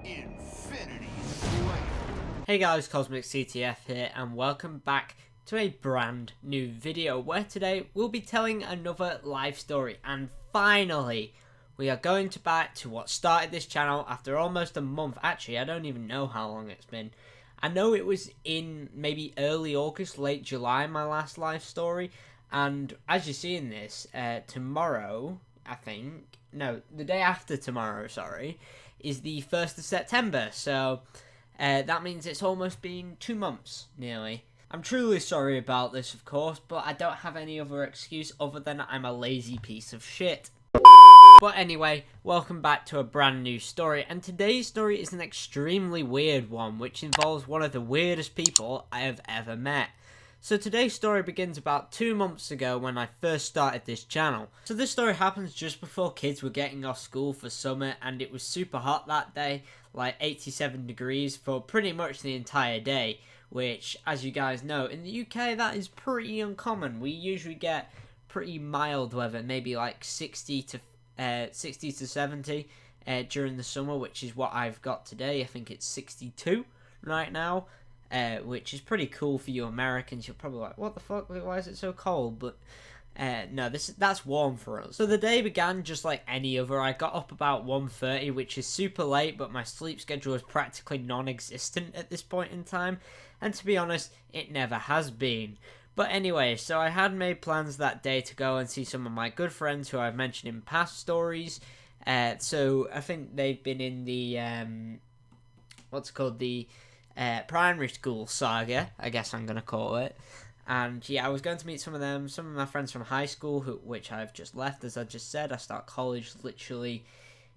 Infinity Slayer. Hey guys, CosmicCTF here, and welcome back to a brand new video where today we'll be telling another life story. And finally, we are going back to what started this channel after almost a month. Actually, I don't even know how long it's been. I know it was in maybe early August, late July, my last life story. And as you see in this, tomorrow, I think, no, the day after tomorrow, sorry, is the 1st of September. So that means it's almost been 2 months, nearly. I'm truly sorry about this, of course, but I don't have any other excuse other than I'm a lazy piece of shit. But anyway, welcome back to a brand new story, and today's story is an extremely weird one, which involves one of the weirdest people I have ever met. So today's story begins about 2 months ago when I first started this channel. So this story happens just before kids were getting off school for summer, and it was super hot that day, like 87 degrees for pretty much the entire day, which, as you guys know, in the UK that is pretty uncommon. We usually get pretty mild weather, maybe like 60 to 70 during the summer, which is what I've got today. I think it's 62 right now. Which is pretty cool for you Americans. You're probably like, what the fuck, why is it so cold? But no, that's warm for us. So the day began just like any other. I got up about 1:30, which is super late, but my sleep schedule is practically non-existent at this point in time, and to be honest, it never has been. But anyway, so I had made plans that day to go and see some of my good friends who I've mentioned in past stories. So I think they've been in the the primary school saga, I guess I'm going to call it. And yeah, I was going to meet some of them, some of my friends from high school, which I've just left, as I just said. I start college literally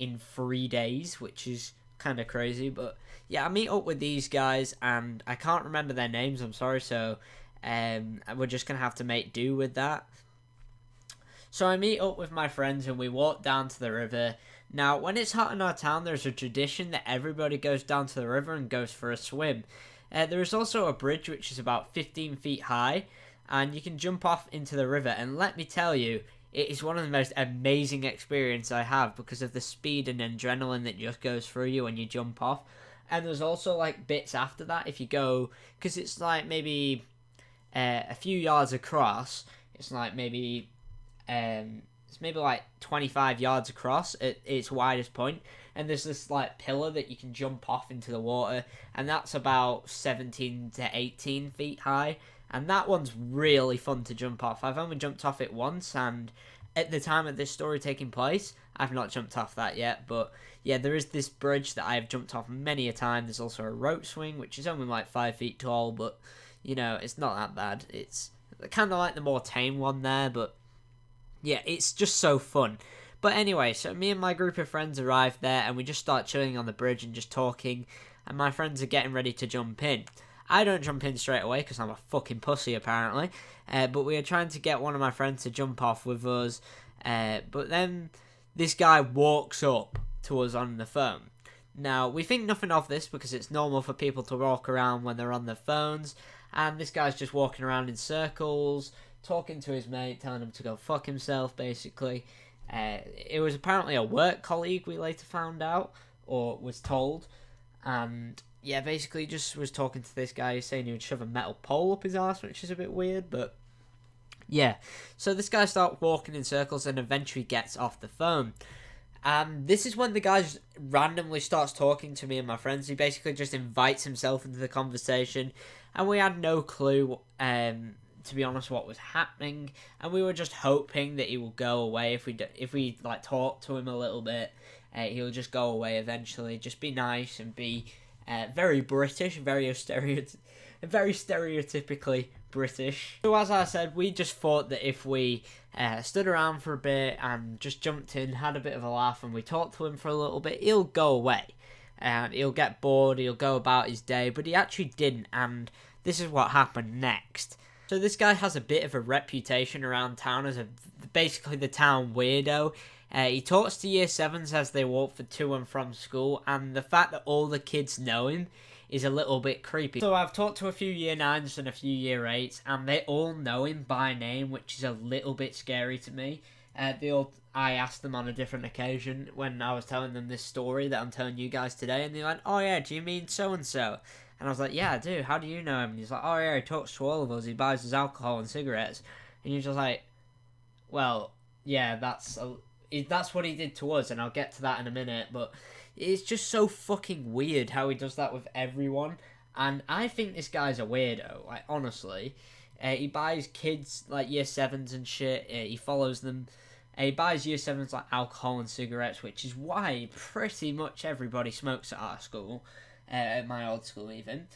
in 3 days, which is kind of crazy. But yeah, I meet up with these guys, and I can't remember their names, I'm sorry, so we're just going to have to make do with that. So I meet up with my friends, and we walk down to the river. Now, when it's hot in our town, there's a tradition that everybody goes down to the river and goes for a swim. There is also a bridge which is about 15 feet high, and you can jump off into the river. And let me tell you, it is one of the most amazing experiences I have because of the speed and adrenaline that just goes through you when you jump off. And there's also like bits after that if you go, because it's like maybe a few yards across. It's like maybe it's maybe like 25 yards across at its widest point, and there's this like pillar that you can jump off into the water, and that's about 17 to 18 feet high, and that one's really fun to jump off. I've only jumped off it once, and at the time of this story taking place, I've not jumped off that yet. But yeah, there is this bridge that I've jumped off many a time. There's also a rope swing, which is only like 5 feet tall, but you know, it's not that bad. It's kind of like the more tame one there, but yeah, it's just so fun. But anyway, so me and my group of friends arrived there, and we just start chilling on the bridge and just talking, and my friends are getting ready to jump in. I don't jump in straight away because I'm a fucking pussy apparently, but we are trying to get one of my friends to jump off with us, but then this guy walks up to us on the phone. Now, we think nothing of this because it's normal for people to walk around when they're on their phones, and this guy's just walking around in circles, talking to his mate, telling him to go fuck himself, basically. It was apparently a work colleague, we later found out, or was told. And yeah, basically just was talking to this guy, saying he would shove a metal pole up his arse, which is a bit weird, but yeah. So this guy starts walking in circles and eventually gets off the phone. And this is when the guy just randomly starts talking to me and my friends. He basically just invites himself into the conversation, and we had no clue, to be honest, what was happening, and we were just hoping that he will go away if we like talk to him a little bit. He'll just go away eventually, just be nice and be very British, very stereotypically British. So as I said, we just thought that if we stood around for a bit and just jumped in, had a bit of a laugh, and we talked to him for a little bit, he'll go away and he'll get bored, he'll go about his day. But he actually didn't, and this is what happened next. So this guy has a bit of a reputation around town as basically the town weirdo. He talks to year 7s as they walk to and from school, and the fact that all the kids know him is a little bit creepy. So I've talked to a few year 9s and a few year 8s, and they all know him by name, which is a little bit scary to me. I asked them on a different occasion when I was telling them this story that I'm telling you guys today, and they went, "Oh yeah, do you mean so and so?" And I was like, "Yeah, I do. How do you know him?" And he's like, "Oh yeah, he talks to all of us. He buys us alcohol and cigarettes." And you're just like, "Well, yeah, that's what he did to us," and I'll get to that in a minute. But it's just so fucking weird how he does that with everyone, and I think this guy's a weirdo. Like honestly, he buys kids like year sevens and shit. He follows them. He buys year sevens like alcohol and cigarettes, which is why pretty much everybody smokes at our school, at my old school even.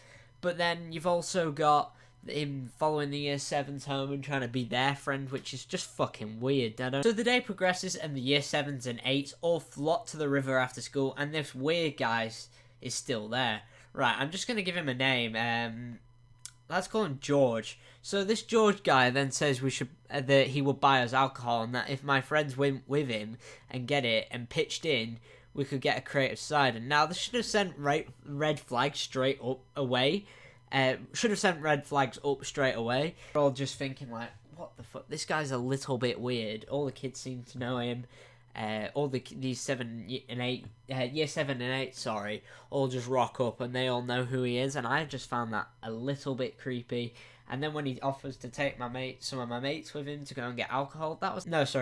But then you've also got him following the year sevens home and trying to be their friend, which is just fucking weird. So the day progresses and the year sevens and eights all flock to the river after school, and this weird guy is still there. Right, I'm just gonna give him a name. Let's call him George. So this George guy then says we should that he will buy us alcohol, and that if my friends went with him and get it and pitched in, we could get a crate of cider. Now this should have sent red flags straight up away. Should have sent red flags up straight away. We're all just thinking like, what the fuck? This guy's a little bit weird. All the kids seem to know him. All these year 7 and 8, sorry, all just rock up and they all know who he is, and I just found that a little bit creepy. And then when he offers to take some of my mates with him to go and get alcohol,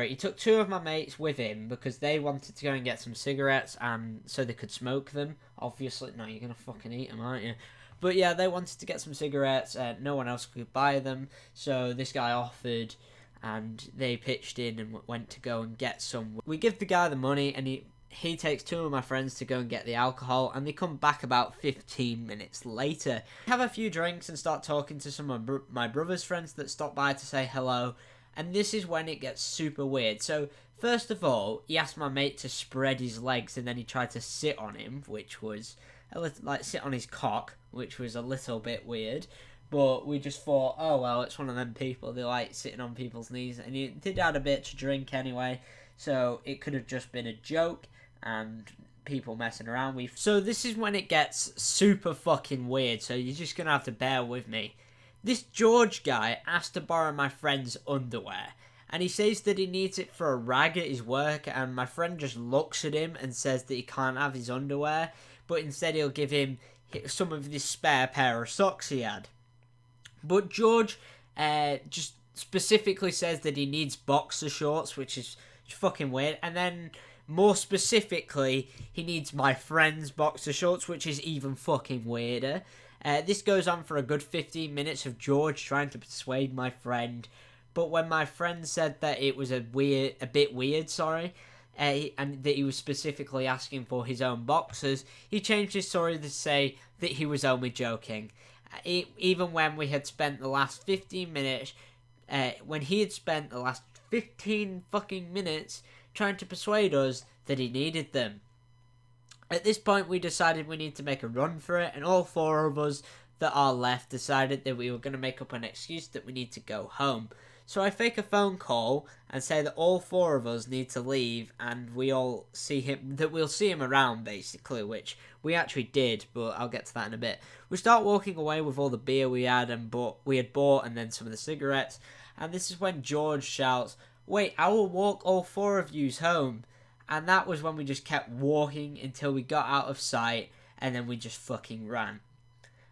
he took 2 of my mates with him because they wanted to go and get some cigarettes and so they could smoke them. Obviously, no, you're gonna fucking eat them, aren't you? But yeah, they wanted to get some cigarettes, no one else could buy them, so this guy offered, and they pitched in and went to go and get some. We give the guy the money, and he takes 2 of my friends to go and get the alcohol, and they come back about 15 minutes later. Have a few drinks and start talking to some of my brother's friends that stop by to say hello, and this is when it gets super weird. So first of all, he asked my mate to spread his legs, and then he tried to sit on him, which was a little, like sit on his cock, which was a little bit weird. But we just thought, oh well, it's one of them people, they like sitting on people's knees, and he did add a bit to drink anyway, so it could have just been a joke and people messing around with. So this is when it gets super fucking weird, so you're just gonna have to bear with me. This George guy asked to borrow my friend's underwear, and he says that he needs it for a rag at his work, and my friend just looks at him and says that he can't have his underwear, but instead he'll give him some of this spare pair of socks he had. But George just specifically says that he needs boxer shorts, which is fucking weird. And then more specifically, he needs my friend's boxer shorts, which is even fucking weirder. This goes on for a good 15 minutes of George trying to persuade my friend. But when my friend said that it was a bit weird, and that he was specifically asking for his own boxers, he changed his story to say that he was only joking. Even when we had spent the last 15 minutes, when he had spent the last 15 fucking minutes trying to persuade us that he needed them. At this point, we decided we need to make a run for it, and all 4 of us that are left decided that we were going to make up an excuse that we need to go home. So I fake a phone call and say that all 4 of us need to leave, and we'll see him around, basically, which we actually did, but I'll get to that in a bit. We start walking away with all the beer we had bought, and then some of the cigarettes, and this is when George shouts, "Wait, I will walk all 4 of yous home." And that was when we just kept walking until we got out of sight, and then we just fucking ran.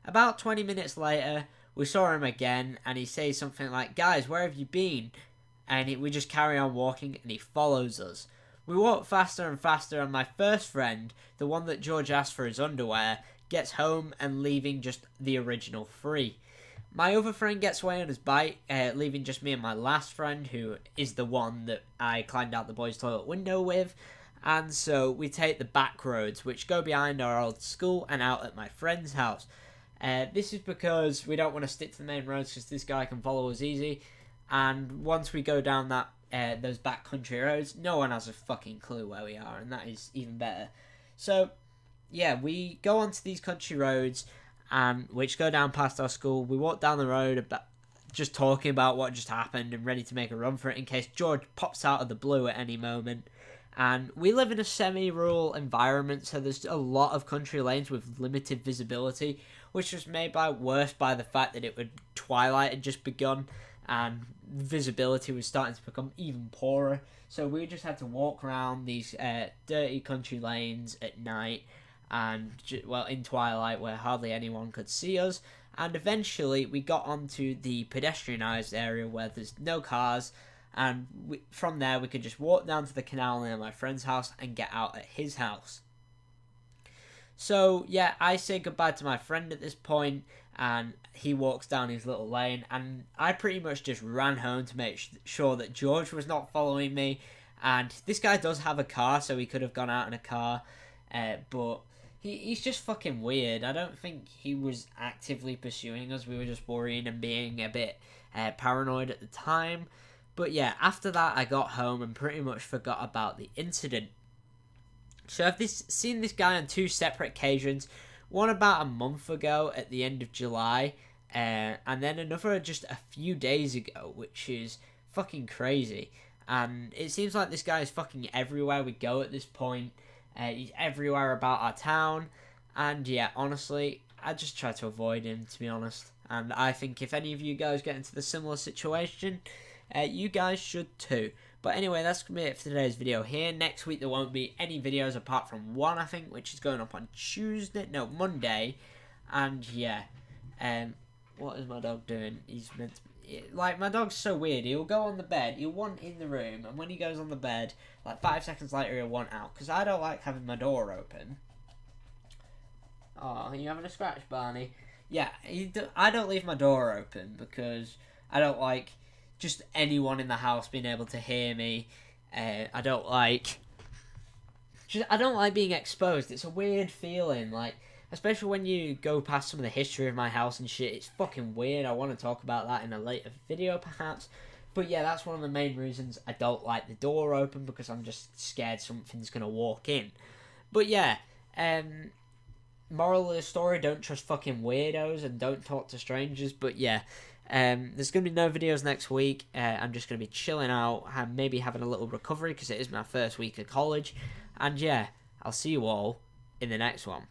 About 20 minutes later, we saw him again, and he says something like, "Guys, where have you been?" And we just carry on walking, and he follows us. We walk faster and faster, and my first friend, the one that George asked for his underwear, gets home and leaving just the original 3. My other friend gets away on his bike, leaving just me and my last friend, who is the one that I climbed out the boys' toilet window with. And so we take the back roads, which go behind our old school and out at my friend's house. This is because we don't want to stick to the main roads because this guy can follow us easy. And once we go down those back country roads, no one has a fucking clue where we are, and that is even better. So, yeah, we go onto these country roads, which go down past our school. We walk down the road just talking about what just happened and ready to make a run for it in case George pops out of the blue at any moment. And we live in a semi-rural environment, so there's a lot of country lanes with limited visibility, which was made worse by the fact that twilight had just begun. and visibility was starting to become even poorer. So we just had to walk around these dirty country lanes at night, and in twilight where hardly anyone could see us. And eventually we got onto the pedestrianised area where there's no cars, and from there we could just walk down to the canal near my friend's house and get out at his house. So yeah, I say goodbye to my friend at this point, and he walks down his little lane, and I pretty much just ran home to make sure that George was not following me. And this guy does have a car, so he could have gone out in a car, but he's just fucking weird. I don't think he was actively pursuing us. We were just worrying and being a bit paranoid at the time. But yeah, after that I got home and pretty much forgot about the incident. So I've seen this guy on 2 separate occasions. One about a month ago at the end of July, and then another just a few days ago, which is fucking crazy. And it seems like this guy is fucking everywhere we go at this point. He's everywhere about our town, and yeah, honestly, I just try to avoid him, to be honest. And I think if any of you guys get into the similar situation, you guys should too. But anyway, that's going to be it for today's video here. Next week there won't be any videos apart from one, I think, which is going up on Monday. And yeah, what is my dog doing? He's meant to be, like, my dog's so weird. He'll go on the bed, he'll want in the room, and when he goes on the bed, like 5 seconds later he'll want out, because I don't like having my door open. Oh, are you having a scratch, Barney? Yeah, I don't leave my door open because I don't like just anyone in the house being able to hear me. I don't like being exposed. It's a weird feeling, like, especially when you go past some of the history of my house and shit. It's fucking weird. I want to talk about that in a later video perhaps. But yeah, that's one of the main reasons I don't like the door open, because I'm just scared something's gonna walk in. But yeah, moral of the story, don't trust fucking weirdos and don't talk to strangers. But yeah, there's going to be no videos next week. I'm just going to be chilling out, maybe having a little recovery because it is my first week of college. And yeah, I'll see you all in the next one.